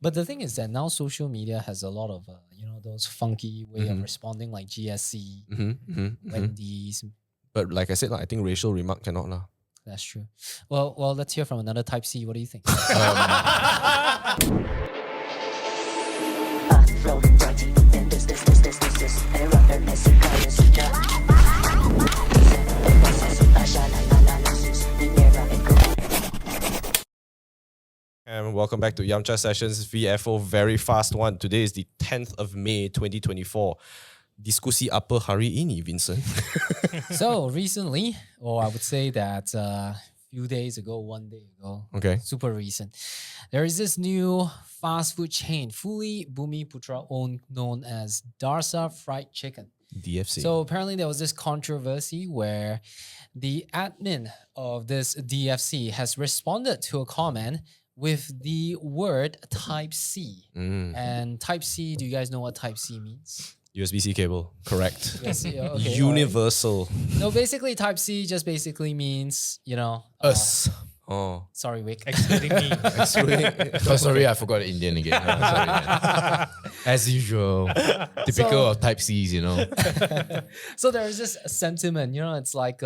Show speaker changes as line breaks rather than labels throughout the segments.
But the thing is that now social media has a lot of those funky way of responding, like GSC, Wendy's.
But like I said, I think racial remark cannot lah.
That's true. Well, let's hear from another Type C. What do you think?
And welcome back to Yamcha Sessions VFO VeryFastOne. Today is the 10th of May 2024. Diskusi apa hari ini, Vincent?
So recently, or I would say that few days ago, 1 day ago,
Okay.
super recent, there is this new fast food chain, fully Bumiputra owned, known as Darsa Fried Chicken.
DFC.
So apparently there was this controversy where the admin of this DFC has responded to a comment with the word Type C. And Type C, do you guys know what Type C means?
USB-C cable, correct.
Yes, yeah, okay,
Universal.
No, basically Type C just basically means,
Us.
Oh.
Sorry, Wick.
Excluding me.
Oh, sorry, I forgot Indian again. Sorry, man. As usual. Typical of Type Cs,
So there is this sentiment, it's like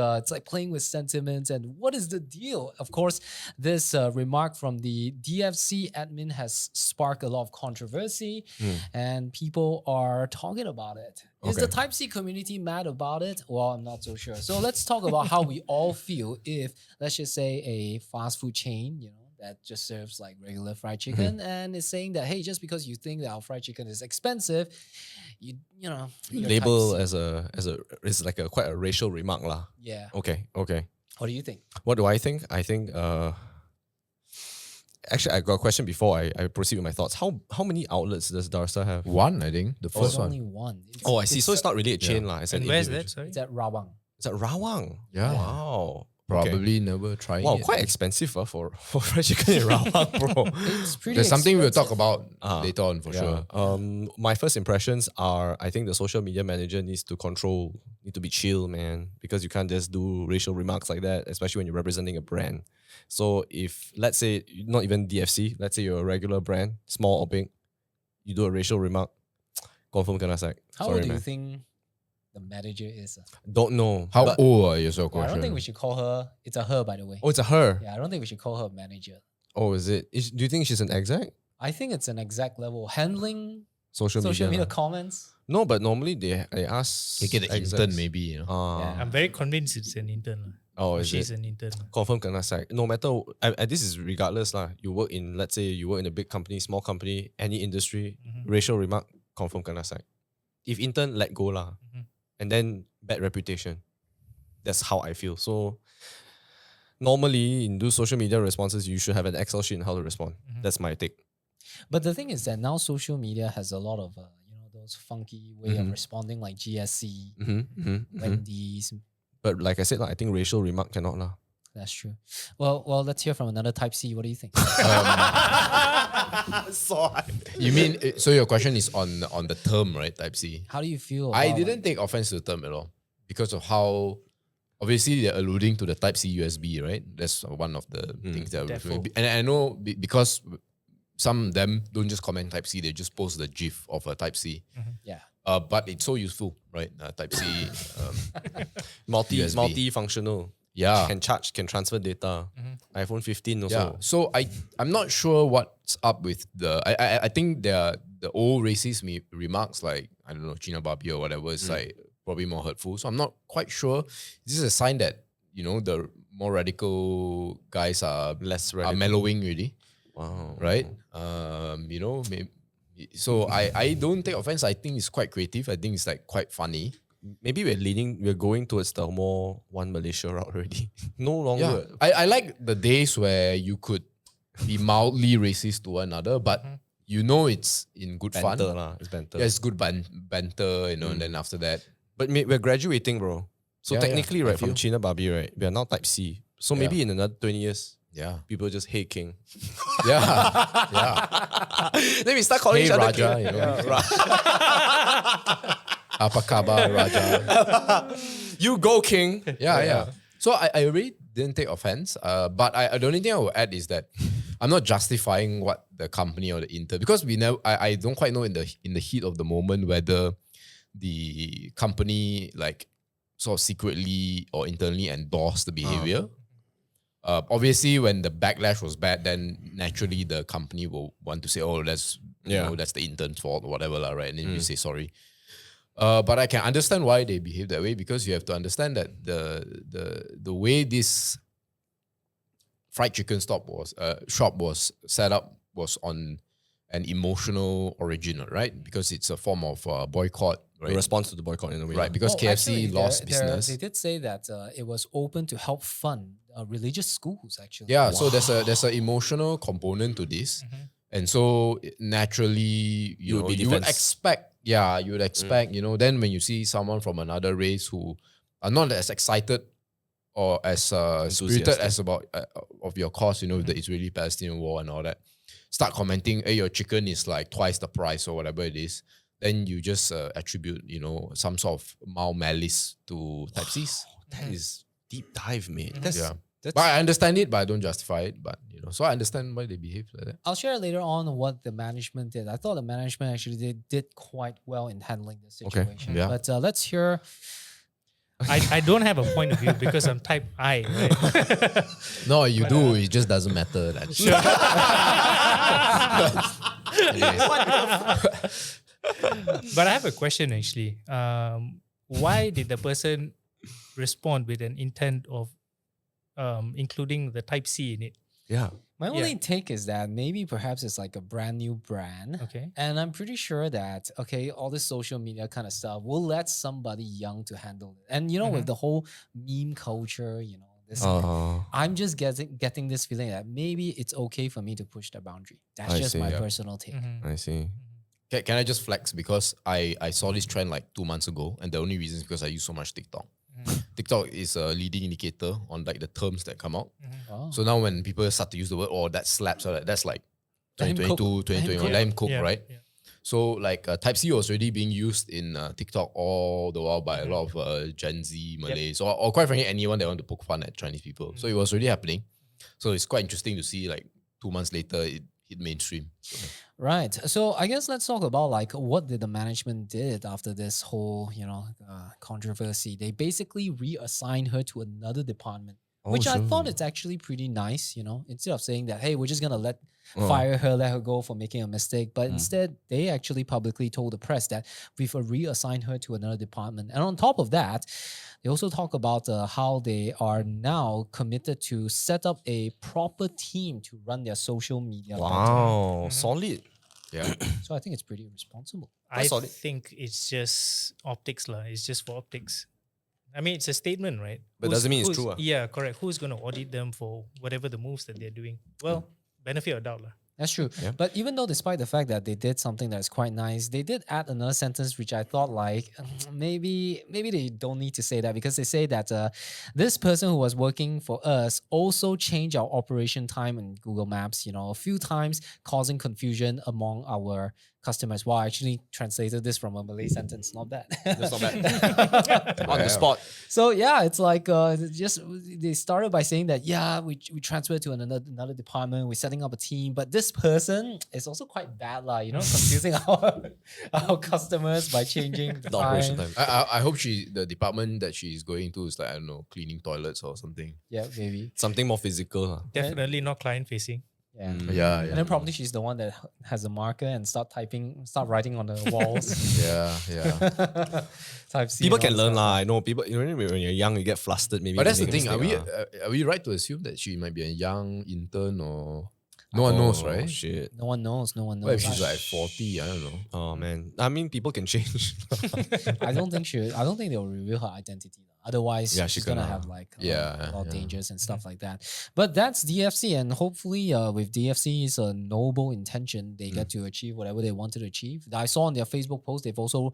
playing with sentiments. And what is the deal? Of course, this remark from the DFC admin has sparked a lot of controversy, and people are talking about it. Is the Type C community mad about it? Well, I'm not so sure. So let's talk about how we all feel if, let's just say, a fast food chain, that just serves like regular fried chicken and is saying that, hey, just because you think that our fried chicken is expensive, you
Label as it's like quite a racial remark lah.
Yeah.
Okay.
What do you think?
What do I think? I think actually I got a question before I proceed with my thoughts. How many outlets does Darsa have?
One, I think. The
There's
first one.
only one.
Oh, I see. So it's not really a chain lah. It's an
And where's
individual.
that? Sorry.
It's at Rawang.
It's at Rawang.
Yeah.
Wow.
Probably never tried
Wow,
it.
quite expensive for fried chicken in Rawang, bro.
It's pretty
There's something we'll talk
expensive.
about later on for sure.
My first impressions are I think the social media manager need to be chill, man, because you can't just do racial remarks like that, especially when you're representing a brand. So if, let's say, not even DFC, let's say you're a regular brand, small or big, you do a racial remark, confirm kena sack.
How
Sorry,
old do you
man.
think the manager is?
Don't know.
How
but-
old are you, so
Yeah, I
question?
don't think we should call her. It's a her, by the way.
Oh, it's a her.
Yeah, I don't think we should call her manager.
Oh, is it? Do you think she's an exec?
I think it's an exact level. Handling
Social
social media
lah.
comments.
No, but normally they ask.
You get an
execs.
intern maybe,
Yeah.
I'm very convinced it's an intern.
Oh,
Or
is
she's
it?
an intern.
Confirm kena sack. No matter, this is regardless lah. You work in, let's say you work in a big company, small company, any industry, racial remark, confirm kena sack. If intern, let go lah. And then bad reputation. That's how I feel. So normally in those social media responses, you should have an Excel sheet on how to respond. That's my take.
But the thing is that now social media has a lot of those funky way of responding, like GSC, Wendy's.
But like I said, I think racial remark cannot lah.
That's true. Well, let's hear from another Type C. What do you think?
You mean, so your question is on the term, right? Type C.
How do you feel?
I
about,
didn't take offense to the term at all because of how, obviously they're alluding to the Type C USB, right? That's one of the things that are referring. And I know because some of them don't just comment Type C, they just post the GIF of a Type C.
Yeah.
But it's so useful, right? Type C. USB.
Multi-functional.
Yeah.
Can charge, can transfer data. iPhone 15 also.
Yeah. So I'm not sure what's up with I think the old racist remarks like, I don't know, China Barbie or whatever, is like probably more hurtful. So I'm not quite sure. This is a sign that, the more radical guys are
Less
are
radical.
mellowing really.
Wow.
Right? So I don't take offense. I think it's quite creative. I think it's like quite funny.
Maybe we're going towards the more one Malaysia route already. No longer.
Yeah. I like the days where you could be mildly racist to one another, but it's in good
Banter
fun.
lah. It's banter.
Yeah, it's good banter, and then after that.
But we're graduating, bro. So
Yeah,
technically,
yeah, I
right, from
feel.
China Barbie, right, we are now Type C. So maybe in another 20 years,
Yeah.
people just hate King.
Yeah.
Then we start calling
Hey
each other
Raja,
King.
Apa khabar, Raja?
You go, King.
Yeah. So I really didn't take offense. But the only thing I will add is that I'm not justifying what the company or the intern, because we never. I don't quite know in the heat of the moment whether the company like sort of secretly or internally endorsed the behavior. Obviously, when the backlash was bad, then naturally the company will want to say, "Oh, that's that's the intern's fault or whatever, lah," right? And then you say sorry. But I can understand why they behave that way, because you have to understand that the way this fried chicken shop was set up was on an emotional origin, right? Because it's a form of boycott, right?
A response to the boycott in a way.
Right, because KFC
actually,
lost business.
They did say that it was open to help fund religious schools, actually.
Yeah, so there's an emotional component to this, and so naturally, you would expect, then when you see someone from another race who are not as excited or as spirited as about of your cause, the Israeli-Palestinian war and all that, start commenting, "Hey, your chicken is like twice the price" or whatever it is, then you just attribute, some sort of mild malice to Type Cs.
That is deep dive, mate.
But I understand it, but I don't justify it. But so I understand why they behave like that.
I'll share later on what the management did. I thought the management actually did quite well in handling the situation.
Yeah.
But let's hear.
I don't have a point of view because I'm type I, right?
No, you do. It just doesn't matter.
But I have a question actually. Why did the person respond with an intent of including the type C in it?
Yeah.
My only take is that maybe perhaps it's like a brand new brand.
Okay.
And I'm pretty sure that, all this social media kind of stuff will let somebody young to handle it. And, with the whole meme culture, this, I'm just getting this feeling that maybe it's okay for me to push the boundary. That's just my personal take.
I see.
Can I just flex? Because I saw this trend like 2 months ago, and the only reason is because I use so much TikTok. TikTok is a leading indicator on like the terms that come out.
Oh.
So now when people start to use the word, that slaps, or that's like
Let him
2022, 2021, let him cook,
Yeah,
right?
yeah.
So like Type C was already being used in TikTok all the while by a lot of Gen Z Malays, or quite frankly anyone that want to poke fun at Chinese people. So it was already happening. So it's quite interesting to see like 2 months later it hit mainstream. So.
Right. So I guess let's talk about like what did the management did after this whole, controversy. They basically reassigned her to another department, which I thought it's actually pretty nice, instead of saying that, hey, we're just going to fire her, let her go for making a mistake. But instead, they actually publicly told the press that we've reassigned her to another department. And on top of that, they also talk about how they are now committed to set up a proper team to run their social media.
Wow. Solid.
Yeah.
So I think it's pretty responsible.
I think it's just optics lah. It's just for optics. I mean, it's a statement, right?
But doesn't mean it's true.
Yeah, correct. Who's going to audit them for whatever the moves that they're doing? Well, benefit of doubt lah.
That's true.
Yeah.
But even though despite the fact that they did something that's quite nice, they did add another sentence which I thought like maybe they don't need to say that, because they say that this person who was working for us also changed our operation time in Google Maps, a few times, causing confusion among our customers. Wow, I actually translated this from a Malay sentence. Not bad.
That's not bad. On the spot.
So yeah, it's like just they started by saying that we transferred to another department, we're setting up a team, but this person is also quite bad lah, confusing our customers by changing
The operation time.
I hope the department that she's going to is like, I don't know, cleaning toilets or something.
Yeah, maybe.
Something more physical. Huh?
Definitely not client facing.
Yeah.
Yeah.
And then probably she's the one that has a marker and start writing on the walls.
Yeah.
Type C
People
and
can
all
learn
that.
lah. I know people. When you're young, you get flustered. Maybe.
But that's the
you make
thing.
a
Are
mistake,
we right to assume that she might be a young intern, or no one knows, right?
Shit.
No one knows.
What if she's like 40? I don't know.
Oh man. I mean, people can change.
I don't think they'll reveal her identity. Otherwise,
Yeah,
she's
she
gonna
gonna-
have like a
Yeah,
lot of
yeah.
dangers and stuff like that. But that's DFC, and hopefully, with DFC's noble intention, they get to achieve whatever they wanted to achieve. I saw on their Facebook post they've also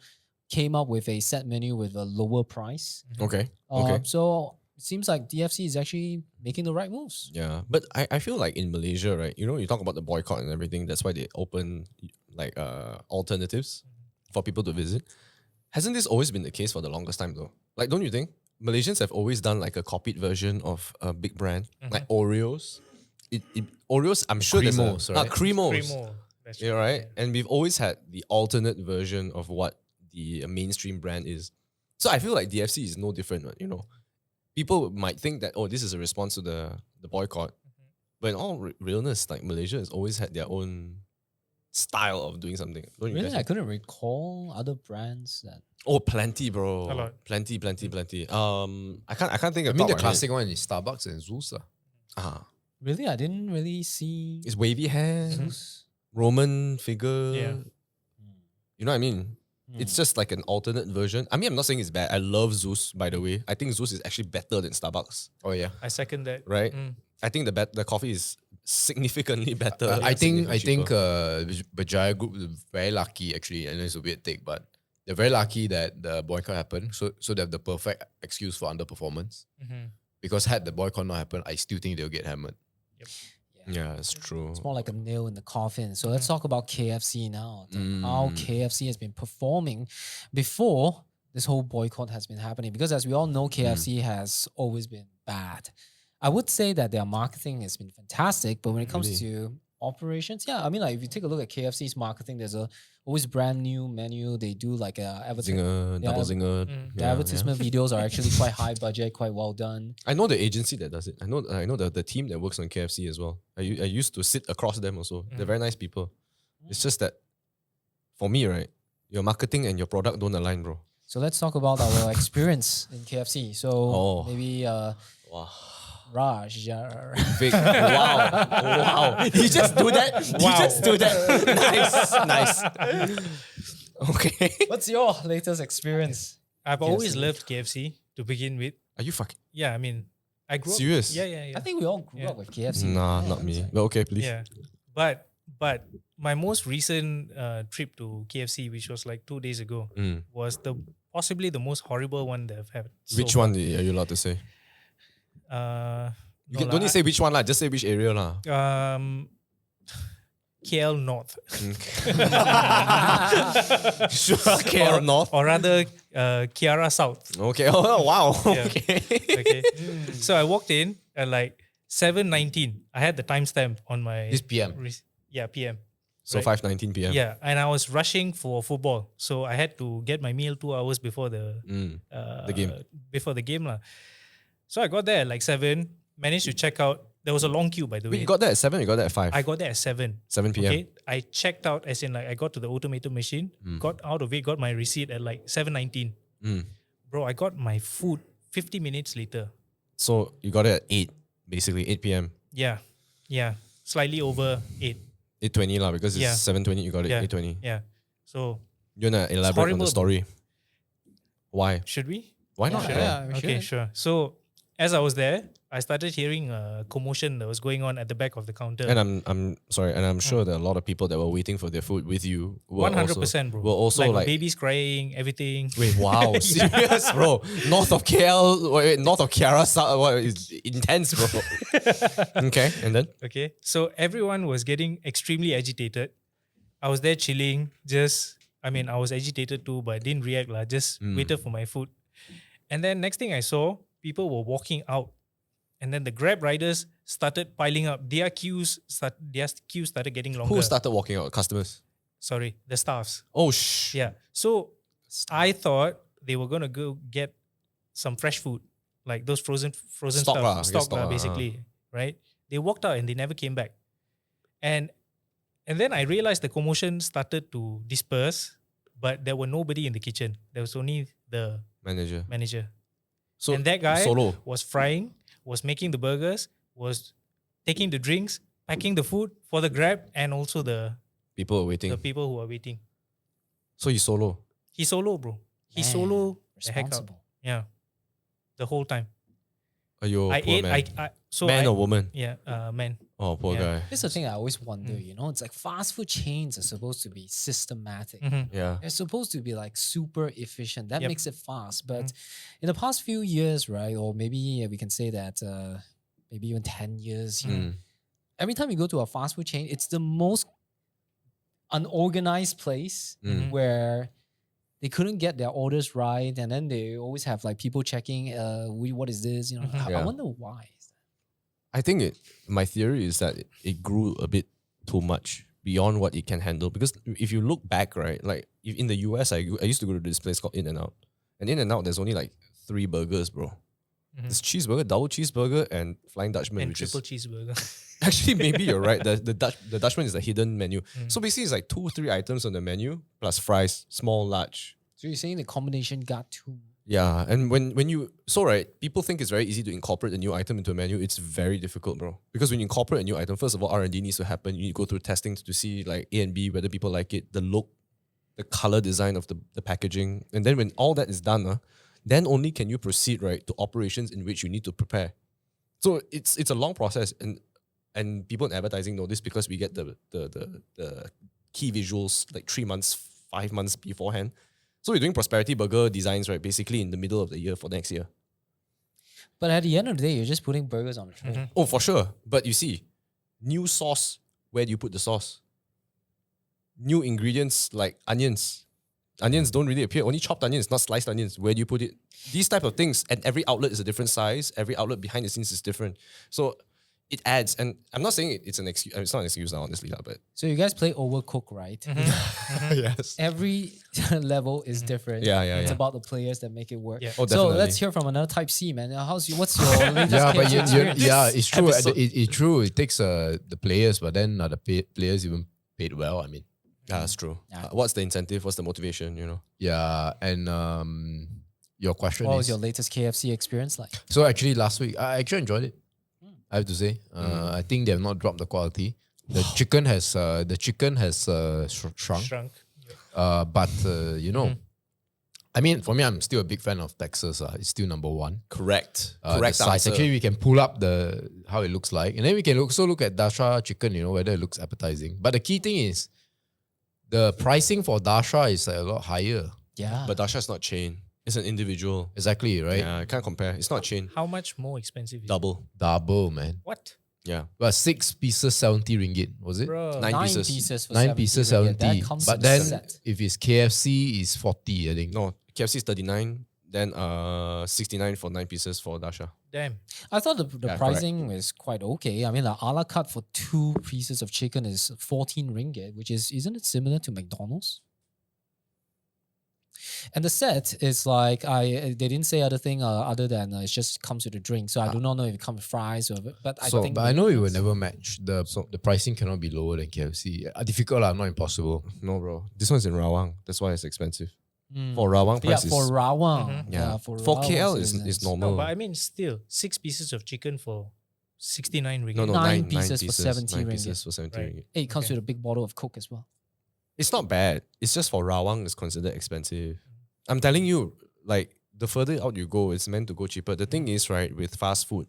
came up with a set menu with a lower price.
Okay. Okay.
So it seems like DFC is actually making the right moves.
Yeah, but I feel like in Malaysia, right? You talk about the boycott and everything. That's why they open like alternatives for people to visit. Hasn't this always been the case for the longest time though? Like, don't you think Malaysians have always done like a copied version of a big brand, like Oreos? Oreos, I'm sure there's
Cremos, right?
Cremos.
Cremo. That's
Yeah, right. And we've always had the alternate version of what the mainstream brand is. So I feel like DFC is no different. You know, people might think that this is a response to the boycott, but in all realness, like Malaysia has always had their own style of doing something. Don't you
Really,
guys
I
think?
couldn't recall other brands that.
Oh, plenty, bro.
A lot.
Plenty. I can't think
I
of.
mean, the
top of my head.
classic one is Starbucks and Zeus.
Really, I didn't really see.
It's wavy hair,
Zeus.
Roman figure.
Yeah.
You know what I mean? It's just like an alternate version. I mean, I'm not saying it's bad. I love Zeus, by the way. I think Zeus is actually better than Starbucks,
Oh yeah.
I second that.
right? I think the coffee is significantly better.
I think
cheaper.
Bajaya Group is very lucky actually. I know it's a weird take, but they're very lucky that the boycott happened. So they have the perfect excuse for underperformance. Because had the boycott not happened, I still think they'll get hammered.
Yeah, it's true.
It's more like a nail in the coffin. So let's talk about KFC now. How KFC has been performing before this whole boycott has been happening. Because as we all know, KFC has always been bad. I would say that their marketing has been fantastic, but when it comes to operations, yeah, I mean, like if you take a look at KFC's marketing, there's always brand new menu. They do like a
Zinger, double zinger.
The advertisement videos are actually quite high budget, quite well done.
I know the agency that does it. I know the team that works on KFC as well. I used to sit across them also. They're very nice people. It's just that for me, right, your marketing and your product don't align, bro.
So let's talk about our experience in KFC. So maybe
Wow.
Raj.
Vic, wow. You just do that? You just do that. Nice. Okay.
What's your latest experience?
I've always
KFC.
loved KFC to begin with.
Are you fucking
Yeah, I mean, I grew
serious?
up. Yeah.
I think we all grew up with KFC.
Nah, not me. But okay, please.
Yeah, but my most recent trip to KFC, which was like 2 days ago, was possibly the most horrible one that I've had. so
Which one are you allowed to say?
far.
You don't need to say which one, lah. Just say which area, lah.
KL North,
Sure, KL North.
or rather Kiara South.
Okay. Oh wow.
Yeah.
Okay.
Okay, so I walked in at like 7:19. I had the timestamp on my
This PM.
Yeah, PM.
So
Right.
5:19 p.m.
Yeah, and I was rushing for football, so I had to get my meal 2 hours before the
game.
Before the game, lah. So I got there at like 7. Managed to check out. There was a long queue, by the
Wait,
way.
you got that at 7? You got that at 5?
I got there at 7.
7 p.m.
Okay, I checked out, as in like I got to the automated machine, got out of it, got my receipt at like 7:19. Bro, I got my food 50 minutes later.
So you got it at 8, basically 8 p.m.
Yeah, slightly over 8.
8:20 lah, because it's
Yeah.
7:20. You got it
Yeah,
8:20.
yeah. So
You wanna elaborate on the
horrible,
story? Why?
should we?
Why not?
Sure. Yeah, we
Okay,
should.
sure. So as I was there, I started hearing a commotion that was going on at the back of the counter.
And I'm sorry, and I'm sure that a lot of people that were waiting for their food with you were
100%, bro.
Were also like
babies crying, everything.
wait, wow, serious, bro. North of KL, north of Kiara, what is intense, bro. Okay, and then
Okay, so everyone was getting extremely agitated. I was there chilling, I was agitated too, but I didn't react, just waited for my food. And then next thing I saw, people were walking out. And then the Grab riders started piling up. Their queues started getting longer.
who started walking out? Customers.
Sorry, the staffs.
Oh
Yeah. So I thought they were gonna go get some fresh food, like those frozen
Stock lah, I guess
stuff,
stock lah,
basically, right? They walked out and they never came back. And then I realized the commotion started to disperse, but there were nobody in the kitchen. There was only the
manager. So
and that guy
solo.
was frying, was making the burgers, was taking the drinks, packing the food for the Grab, and also the
People are waiting.
people who are waiting.
So he's solo.
He solo, bro. He
Man,
solo the heck out.
responsible.
Yeah. The whole time.
Ayo,
I
poor
ate,
man.
so
man
I,
or woman?
yeah, man.
Oh, poor
Yeah.
guy.
This is the thing I always wonder, it's like fast food chains are supposed to be systematic.
Yeah.
They're supposed to be like super efficient. That
Yep.
makes it fast. But in the past few years, right, or maybe we can say that maybe even 10 years, every time you go to a fast food chain, it's the most unorganized place where they couldn't get their orders right. And then they always have like people checking, what is this? I
Yeah.
wonder why.
I think my theory is that it grew a bit too much beyond what it can handle. Because if you look back, right, like in the US, I used to go to this place called In-N-Out. And In-N-Out, there's only like 3 burgers, bro. There's cheeseburger, double cheeseburger, and Flying Dutchman.
And
which
triple
is,
cheeseburger.
actually, maybe you're right. The Dutchman is the hidden menu. So basically, it's like 2-3 items on the menu, plus fries, small, large.
So you're saying the combination got too.
Yeah, and when you right, people think it's very easy to incorporate a new item into a menu. It's very difficult, bro. Because when you incorporate a new item, first of all, R&D needs to happen. You need to go through testing to see like A and B, whether people like it, the look, the color design of the packaging. And then when all that is done, then only can you proceed, right, to operations in which you need to prepare. So it's a long process, and people in advertising know this because we get the key visuals like 3 months, 5 months beforehand. So we're doing prosperity burger designs, right, basically in the middle of the year for next year.
But at the end of the day, you're just putting burgers on a tray.
Oh, for sure. But you see, new sauce, where do you put the sauce? New ingredients like onions. Onions don't really appear, only chopped onions, not sliced onions. Where do you put it? These type of things, and every outlet is a different size. Every outlet behind the scenes is different. So it adds, and I'm not saying it's an excuse. It's not an excuse now, honestly, but
So you guys play Overcook, right?
yes.
Every level is different.
Yeah, yeah,
It's
yeah.
about the players that make it work.
Yeah.
Oh,
So
definitely.
let's hear from another Type C, man. What's your latest
Yeah, but
KFC experience?
it's true.
episode-
It's true. It takes the players, but then are the players even paid well? I mean,
Yeah, that's true.
Yeah.
What's the incentive? What's the motivation? You know.
yeah. And your question
What
is
was your latest KFC experience like?
so actually last week I actually enjoyed it. I have to say, I think they have not dropped the quality. The chicken has shrunk.
Shrunk.
But you know, I mean, for me, I'm still a big fan of Texas. It's still number one.
Correct.
The
Correct
size.
answer.
Actually, we can pull up how it looks like, and then we can also look at Darsa chicken. You know, whether it looks appetizing. But the key thing is, the pricing for Darsa is a lot higher.
Yeah.
But Dasha's not chain. It's an individual.
Exactly, right?
Yeah, I can't compare. It's not chain.
How much more expensive is it?
Double.
Double, man.
What?
Yeah.
But 6 pieces, 70 ringgit, was it?
Bro.
9
9
pieces.
pieces for
9
70
pieces,
ringgit.
70.
That comes
But
with
then
a set.
if it's KFC, it's 40, I think.
No, KFC is 39. Then 69 for 9 pieces for Dasha.
Damn.
I thought the
Yeah,
pricing was quite okay. I mean, like a la carte for 2 pieces of chicken is 14 ringgit, which isn't it similar to McDonald's? And the set is like they didn't say other thing other than it just comes with a drink. So I do not know if it comes with fries or but I think.
But I know it will never match. The pricing cannot be lower than KFC. Difficult, not impossible.
No, bro. This one's in Rawang. That's why it's expensive.
Mm.
For Rawang
Yeah,
price is...
for Rawang.
Mhm.
Yeah.
For
For
Rawang
KL
it's
is
nice.
normal.
No, but I mean, still 6 pieces of chicken for 69 ringgit.
No,
9
9
pieces for 70
9
ringgit.
pieces for 70
Right.
ringgit.
Hey, it comes
Okay.
with a big bottle of Coke as well.
It's not bad. It's just for Rawang, it's considered expensive. I'm telling you, like, the further out you go, it's meant to go cheaper. The thing is, right, with fast food,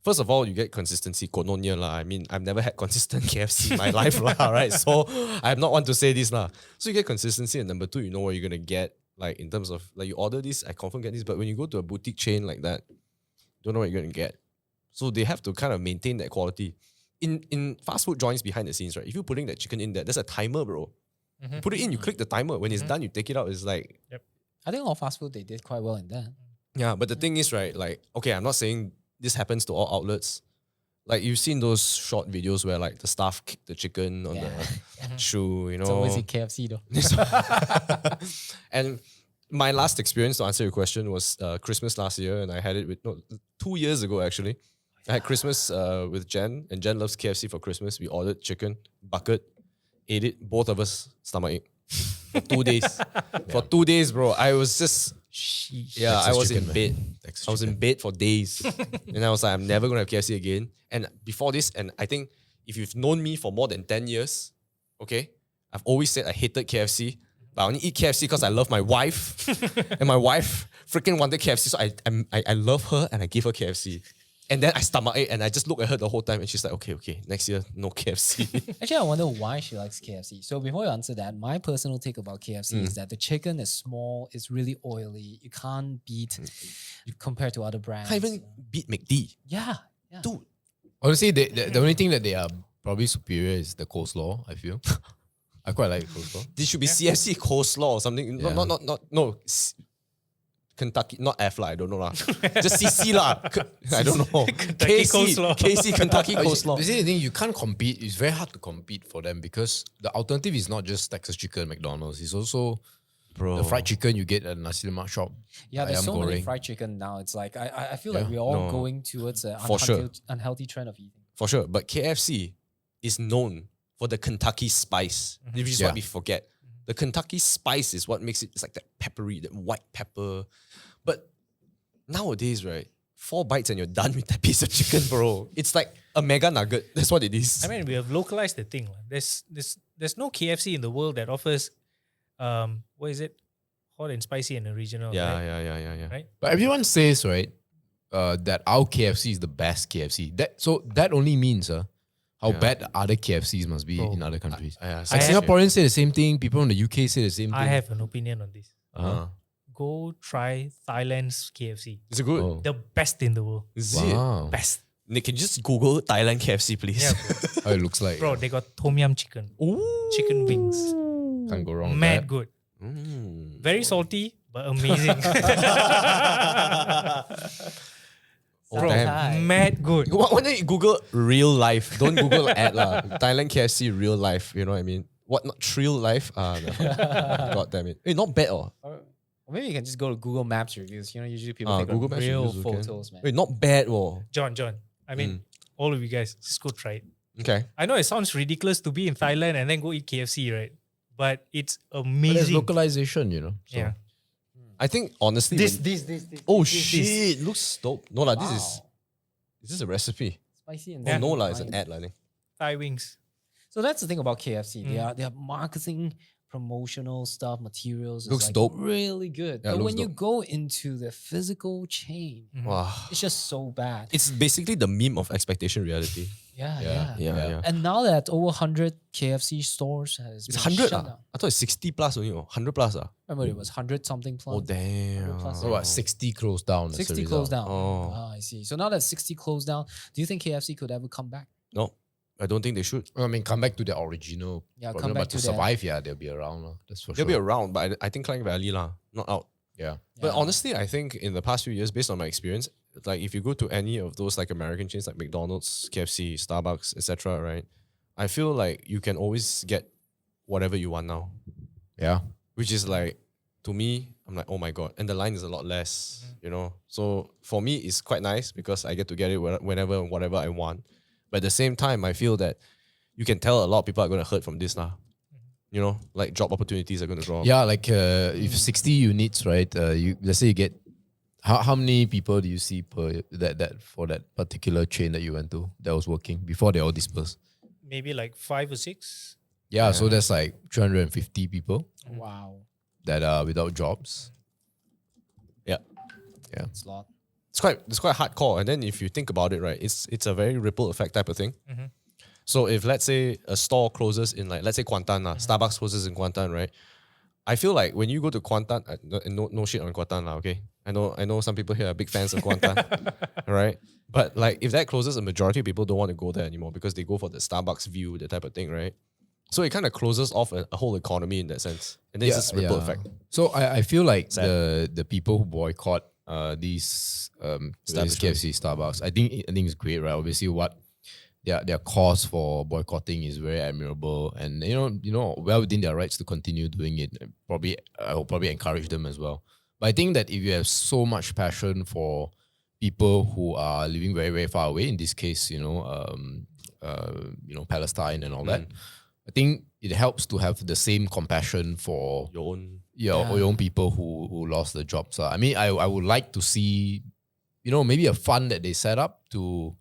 first of all, you get consistency. Kononia lah. I mean, I've never had consistent KFC in my life lah, right? So I'm not one to say this lah. So you get consistency, and number 2, you know what you're gonna get. Like in terms of like you order this, I confirm get this. But when you go to a boutique chain like that, don't know what you're gonna get. So they have to kind of maintain that quality. In fast food joints behind the scenes, right? If you're putting that chicken in there, there's a timer, bro. You put it in, you click the timer. When it's done, you take it out. It's like,
I think all fast food, they did quite well in that.
yeah. But the thing is, right? Like, okay, I'm not saying this happens to all outlets. Like you've seen those short videos where like the staff kick the chicken on the shoe, you know.
It's always in KFC though.
And my last experience to answer your question was Christmas last year, and I had it with 2 years ago actually. I had Christmas with Jen, and Jen loves KFC for Christmas. We ordered chicken bucket, ate it. Both of us stomach ache for 2 days. For 2 days, bro. I was just I
Texas
was
chicken,
in
man.
bed.
Texas
I was in bed for days, and I was like, I'm never gonna have KFC again. And before this, and I think if you've known me for more than 10 years, okay, I've always said I hated KFC. But I only eat KFC because I love my wife, and my wife freaking wanted KFC, so I love her and I give her KFC, and then I stomach ache and I just look at her the whole time, and she's like, okay, next year no KFC.
Actually, I wonder why she likes KFC. So before you answer that, my personal take about KFC is that the chicken is small, it's really oily. You can't beat compared to other brands.
Can't even beat McD,
Yeah.
dude.
Honestly, the only thing that they are probably superior is the coleslaw, I feel. I quite like coleslaw.
This should be CFC coleslaw or something.
Yeah.
No. Kentucky, not F lah, I don't know lah. Just CC lah. I don't know.
Kentucky coleslaw.
KC Kentucky coleslaw.
Basically, the thing you can't compete. It's very hard to compete for them because the alternative is not just Texas chicken, McDonald's. It's also the fried chicken you get at a nasi lemak shop.
Yeah, there's
Ayam
so many
goreng.
fried chicken now. It's like I feel like
Yeah.
we're all
No.
going towards an
For sure.
unhealthy trend of eating.
For sure. But KFC is known for the Kentucky spice, which is
Yeah.
what we forget. The Kentucky spice is what makes it's like that peppery, that white pepper. But nowadays, right, 4 bites and you're done with that piece of chicken, bro. It's like a mega nugget. That's what it is.
I mean, we have localized the thing. There's no KFC in the world that offers, what is it? Hot and spicy and original.
yeah,
right?
yeah.
Right?
But everyone says, right, that our KFC is the best KFC. That only means how bad other KFCs must be in other countries.
Yeah,
Like Singaporeans say the same thing. People in the UK say the same thing.
I have an opinion on this.
Uh-huh.
Go try Thailand's KFC.
Is it good?
Oh.
The best in the world.
Is it?
Wow.
Best.
Nick, can you just Google Thailand KFC, please?
Yeah,
How it looks like.
bro, they got tom yum chicken. Chicken wings.
Can't go wrong with
Mad
that.
good.
Mm.
Very salty, but amazing. Bro,
damn.
mad good.
Why don't you Google real life? Don't Google ad lah. Thailand KFC real life. You know what I mean? What, not trill life? No. God damn it. Hey, not bad
Or maybe you can just go to Google Maps reviews. You know, usually people take
Google Maps
real
reviews, okay.
photos, man.
Wait, not bad. Oh.
John, I mean, all of you guys, just go try it.
Okay.
I know it sounds ridiculous to be in Thailand and then go eat KFC, right? But it's
But there's
amazing.
localization, you know. So.
Yeah.
I think honestly.
This.
Oh
this,
shit! Looks dope. No lah,
Wow.
Is this a recipe?
Spicy and
Oh no lah, it's
fine.
an ad lah. Nick.
Thai wings.
So that's the thing about KFC. They are marketing, promotional stuff, materials. is
Looks
like
dope.
Really good.
Yeah,
but
looks
when you
dope.
go into the physical chain,
Wow.
it's just so bad.
It's basically the meme of expectation reality.
Yeah.
Yeah.
And now that over 100 KFC stores has
It's
been
100
shut
ah.
down.
I thought it's 60 plus only. 100 plus ah.
Remember it was 100 something plus.
Oh damn.
plus.
So what, 60 closed down. as a
60
result.
closed down.
Oh.
Ah, I see. So now that 60 closed down, do you think KFC could ever come back?
No, I don't think they should.
I mean, come back to the original.
Yeah,
problem,
come back
but to
to their-
survive, they'll be around. That's for
They'll
sure.
be around, but I think Klang Valley lah, not out.
Yeah.
But
Yeah.
honestly, I think in the past few years, based on my experience, like if you go to any of those like American chains like McDonald's, KFC, Starbucks, etc., right? I feel like you can always get whatever you want now,
Yeah.
which is like to me, I'm like, oh my god, and the line is a lot less, you know. So for me, it's quite nice because I get to get it whenever and whatever I want. But at the same time, I feel that you can tell a lot of people are going to hurt from this now. You know, like job opportunities are going to drop.
Yeah, like if 60 units, right? Let's say you get how many people do you see per that for that particular chain that you went to that was working before they all dispersed?
Maybe like 5 or 6.
Yeah, so that's like 350 people
Wow.
that are without jobs.
Yeah.
Yeah.
It's a lot.
It's quite hardcore. And then if you think about it, right, it's a very ripple effect type of thing. So if let's say a store closes in like let's say Kuantan, Starbucks closes in Kuantan, right? I feel like when you go to Kuantan, no shit on Kuantan lah, okay? I know some people here are big fans of Kuantan, right? But like if that closes, a majority of people don't want to go there anymore because they go for the Starbucks view, that type of thing, right? So it kind of closes off a whole economy in that sense, and then it's just ripple effect.
So I feel like
Sad.
the people who boycott these KFC, Starbucks, I think it's great, right? Obviously, what their cause for boycotting is very admirable, and you know well within their rights to continue doing it. I will probably encourage them as well. But I think that if you have so much passion for people who are living very very far away, in this case, Palestine and all that, I think it helps to have the same compassion for
Your own.
your own people who lost their jobs. I mean, I would like to see, maybe a fund that they set up to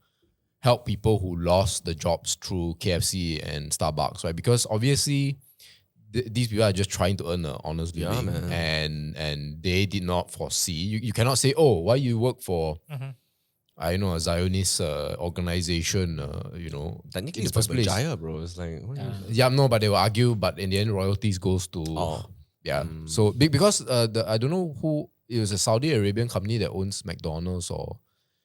help people who lost the jobs through KFC and Starbucks, right? Because obviously these people are just trying to earn an honest living, and they did not foresee. You cannot say, oh, why you work for I know a Zionist organization,
Technically,
in
it's
the first place.
Jaya, bro. It's like, what are you-
Yeah, no, but they will argue. But in the end, royalties goes to So because I don't know who it was, a Saudi Arabian company that owns McDonald's, or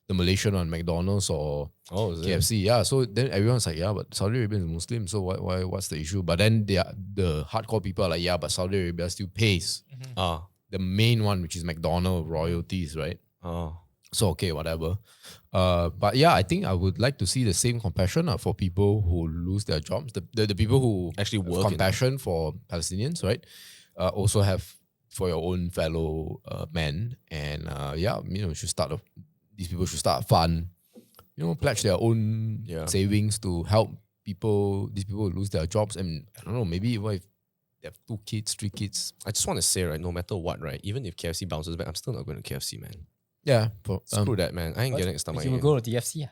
the Malaysian one, McDonald's or
is it?
KFC. Yeah, so then everyone's like, yeah, but Saudi Arabia is Muslim, so what's the issue? But then the hardcore people are like, yeah, but Saudi Arabia still pays the main one, which is McDonald's royalties, right?
Oh.
So okay, whatever. But yeah, I think I would like to see the same compassion for people who lose their jobs. The people who
Actually
have
work in-
compassion for Palestinians, right? Also have for your own fellow men. And yeah, these people should start a fund. Pledge their own savings to help these people who lose their jobs. And I don't know, maybe if they have 2 kids, 3 kids.
I just want to say, right, no matter what, right, even if KFC bounces back, I'm still not going to KFC, man.
Yeah.
Screw that, man. I ain't getting a stomach.
You will go to DFC. Yeah.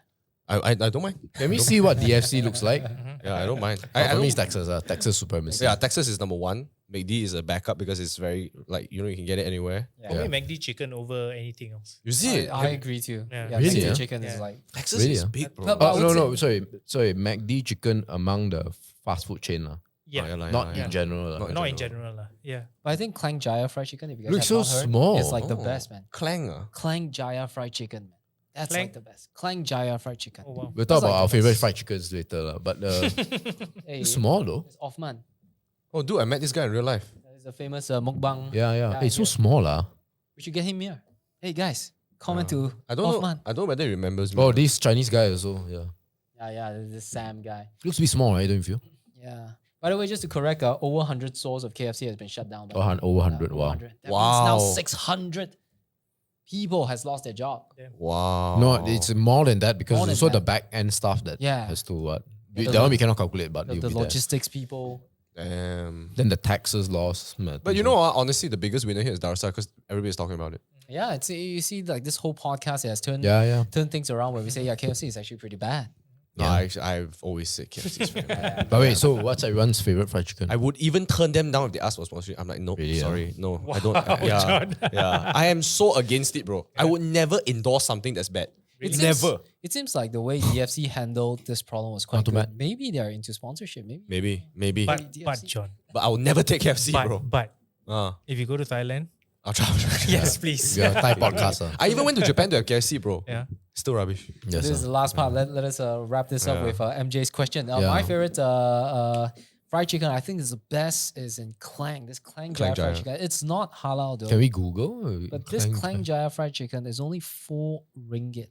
I don't mind.
Can we see what DFC looks like?
Yeah, I don't mind.
I
don't,
mean, it's Texas, Texas supremacy.
yeah, Texas is number 1. McD is a backup because it's very, you can get it anywhere.
For me, McD chicken over anything else.
You see it?
I agree too.
Yeah.
Yeah,
Really,
Mexican
yeah?
chicken is
Yeah.
like
Texas
Really,
is
yeah?
big, bro.
But I would
No, sorry. McD chicken among the fast food chain,
Yeah.
Oh, yeah,
not
yeah.
in general.
Not in
Not in general. Yeah.
But I think Klang Jaya fried chicken, if you guys
Looks
have
so
not heard,
small.
it's like the
Oh.
best, man.
Clang,
Klang Jaya fried chicken, man. That's
Klang?
like the best. Klang Jaya fried chicken.
Oh, wow.
We'll talk
That's like
about our
the
favorite
best.
fried chickens later, but
Hey,
it's small though.
it's off man.
Oh, dude, I met this guy in real life.
That is a famous mukbang.
Yeah. It's so
yeah.
small, lah.
We should get him here. Hey guys, comment to
I don't know.
Off man.
I don't know whether he remembers me.
Oh, this Chinese guy also. Yeah,
Yeah, this Sam guy.
looks a bit small, right? Don't you feel?
Yeah. By the way, just to correct, over 100 stores of KFC has been shut down. by
Over
now.
100.
Over
Wow.
100. That means
Wow.
now 600 people has lost their job.
Wow.
No, it's more than that because
More than
also the
that.
back end stuff that
Yeah.
has to what.
Yeah,
That one we cannot calculate, but
The,
it'll
the
be there.
logistics people.
Damn.
Then the taxes lost.
But you know what? Honestly, the biggest winner here is Darsa because everybody's talking about it.
Yeah, it's you see like this whole podcast has turned
Yeah.
turned things around where we say KFC is actually pretty bad.
No,
Yeah.
I've always said KFC is very bad.
But wait, so what's everyone's favorite fried chicken?
I would even turn them down if they asked for sponsorship. I'm like, no,
Really,
sorry, no, I don't.
John.
Yeah, I am so against it, bro. I would never endorse something that's bad.
It
Never.
seems, it seems like the way DFC handled this problem was quite
Not too
good.
bad.
Maybe they're into sponsorship. Maybe.
Maybe.
But
DFC.
John.
But I will never take KFC, bro.
But
Uh,
if you go to Thailand,
I'll try.
yes, please.
We are a Thai podcast.
I even went to Japan to have KFC, bro.
Yeah.
Still rubbish.
Yes,
This is the last part. Let us wrap this up
Yeah.
with MJ's question.
Yeah.
My favorite fried chicken, I think, is the best is in Klang. This Klang Jaya
Jaya.
fried chicken. It's not halal though.
Can we Google?
But this Klang Jaya fried chicken is only 4 ringgit.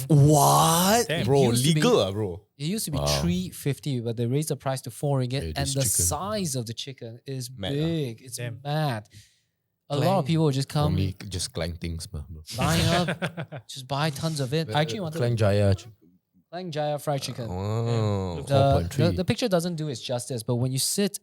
What?
Damn.
Bro,
It used to be-
legal, bro.
It used to be
Wow.
350, but they raised the price to 4 ringgit.
Hey,
And
this
the
chicken.
size of the chicken is
Mad,
big. It's
Damn.
mad. A lot
Klang.
of people just come,
Only just clang things, bro.
line up, just buy tons of it. I actually wanted
Clang Jaya.
Klang Jaya fried chicken.
Wow.
Looks
The,
4.3.
the picture doesn't do its justice, but when you sit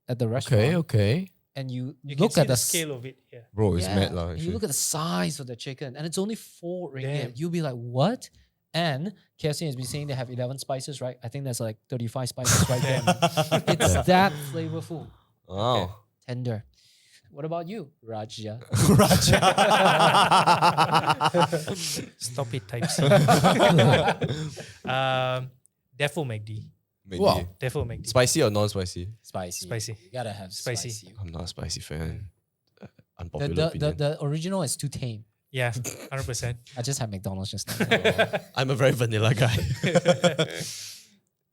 at the restaurant
Okay.
and you,
You
look
can see
at
the
the
scale of it here.
Bro, it's
yeah,
mad, lah.
and you look at the size of the chicken, and it's only 4 ringgit.
Damn.
You'll be like, what? And KFC has been saying they have 11 spices, right? I think there's like 35 spices right there. It's that flavorful,
Wow.
tender. What about you, Raja?
Stop it, type C. Defo McD.
Maybe.
Wow.
Defo McD.
Spicy or non-spicy?
Spicy.
Spicy.
You gotta have
Spicy.
spicy.
I'm not a spicy fan.
The,
Unpopular
the,
opinion.
the original is too tame.
Yeah, 100%.
I just had McDonald's just now.
I'm a very vanilla guy.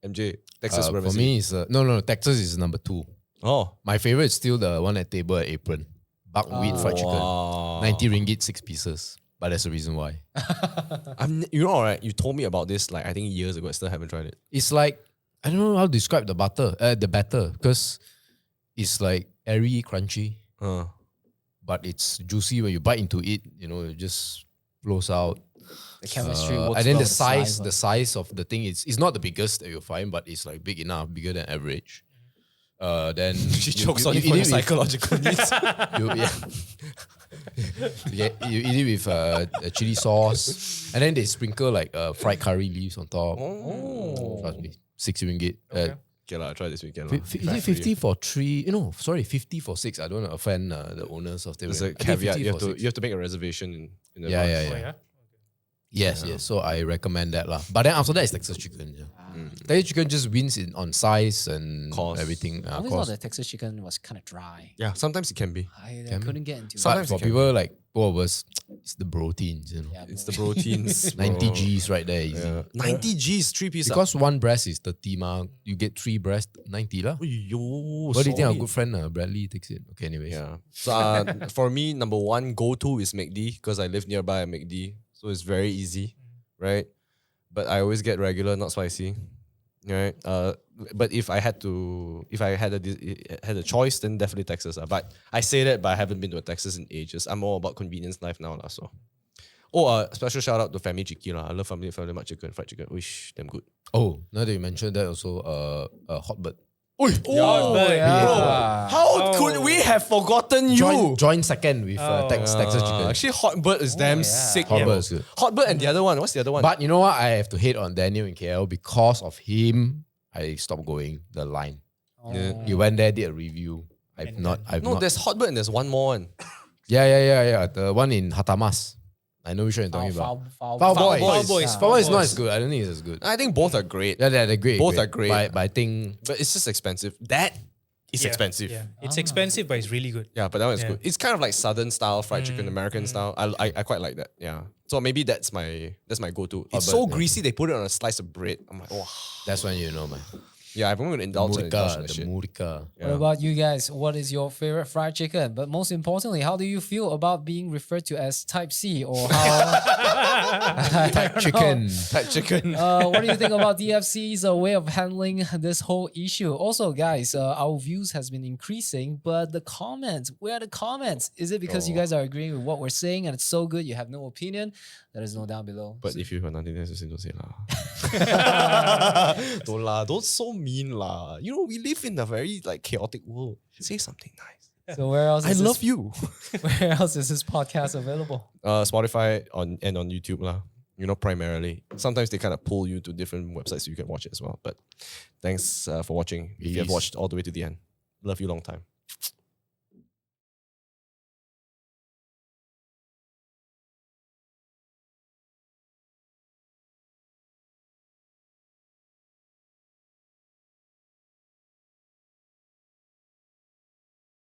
MJ, Texas
For
supremacy.
me, it's no. Texas is number 2.
Oh.
My favorite is still the one at table at Apron. Buckwheat fried chicken.
Wow.
90 ringgit, 6 pieces. But that's the reason why.
You know, right? You told me about this like I think years ago. I still haven't tried it.
It's like, I don't know how to describe the batter, because it's like airy, crunchy, but it's juicy when you bite into it. It just flows out.
The chemistry works
And then
well
the
with
size,
saliva.
the size of the thing is not the biggest that you'll find, but it's like big enough, bigger than average. Then
She chokes on
you
it for
eat
your
it with-
psychological needs.
you eat it with a chili sauce, and then they sprinkle like fried curry leaves on top. Trust me, 6 ringgit.
Okay, I'll try this weekend.
Is it 50 for 3? 50 for 6. I don't want to offend the owners of the.
There's a caveat. You have to make a reservation in
Yeah,
advance.
Oh, yeah?
Yes. So I recommend that lah. But then after that is Texas chicken. Yeah. Texas chicken just wins in on size and
Cost.
everything.
I always
cost.
thought the Texas chicken was kind of dry.
Yeah, sometimes it can be.
I
Can
couldn't get into
But
Sometimes
it.
for
it can
people like What was it's the proteins, you know.
Yeah,
It's the proteins.
90
bro.
Gs right there, easy.
Yeah. 90 Gs, 3 pieces.
Because one breast is 30 ma, you get 3 breast 90 lah. What do you think our good friend Bradley takes it? Okay, anyways.
Yeah. So for me, number one go-to is McD because I live nearby a McD. So it's very easy, right? But I always get regular, not spicy. Right. But if I had a choice, then definitely Texas. But I say that, but I haven't been to a Texas in ages. I'm all about convenience life now, so. Oh, special shout out to Family Chicken. I love Family Chicken, fried chicken. Wish them good.
Oh, now that you mentioned that also, Hotbird.
Oh,
yeah.
How could we have forgotten you?
Join second with Texas Chicken.
Actually, Hotbird is damn sick.
Hotbird
bro.
is good.
Hotbird and the other one. What's the other one?
But you know what? I have to hate on Daniel in KL because of him. I stopped going the line.
Yeah.
He went there, did a review. I've not.
There's Hotbird and there's one more one.
Yeah. The one in Hatamas. I know which one you're talking about. Foul Boys.
Boys.
Foul Boys is not as good. I don't think it's as good.
I think both are great.
Yeah, they're great.
Both are great.
But I think
But it's just expensive. That is expensive.
Yeah. It's expensive, but it's really good.
Yeah, but that one's
Yeah.
good. It's kind of like Southern style fried chicken, American style. I quite like that. Yeah. So maybe that's my go-to. It's so
but-
greasy. They put it on a slice of bread. I'm like, oh.
that's when you know, man.
Yeah, I'm going to indulge in that
The
shit.
murika.
What about you guys? What is your favorite fried chicken? But most importantly, how do you feel about being referred to as Type C or how?
Chicken.
Fried chicken.
What do you think about DFC's way of handling this whole issue? Also, guys, our views has been increasing, but the comments, where are the comments? Is it because you guys are agreeing with what we're saying and it's so good you have no opinion? Let us know down below.
But if you have nothing else to say, don't say lah. Don't lah. Don't so mean lah. You know, we live in a very like chaotic world. Say something nice.
So where else?
I
Is
love you.
Where else is this podcast available?
Spotify on YouTube lah. You know, primarily. Sometimes they kind of pull you to different websites so you can watch it as well. But thanks for watching. If you have
Peace.
watched all the way to the end, love you long time.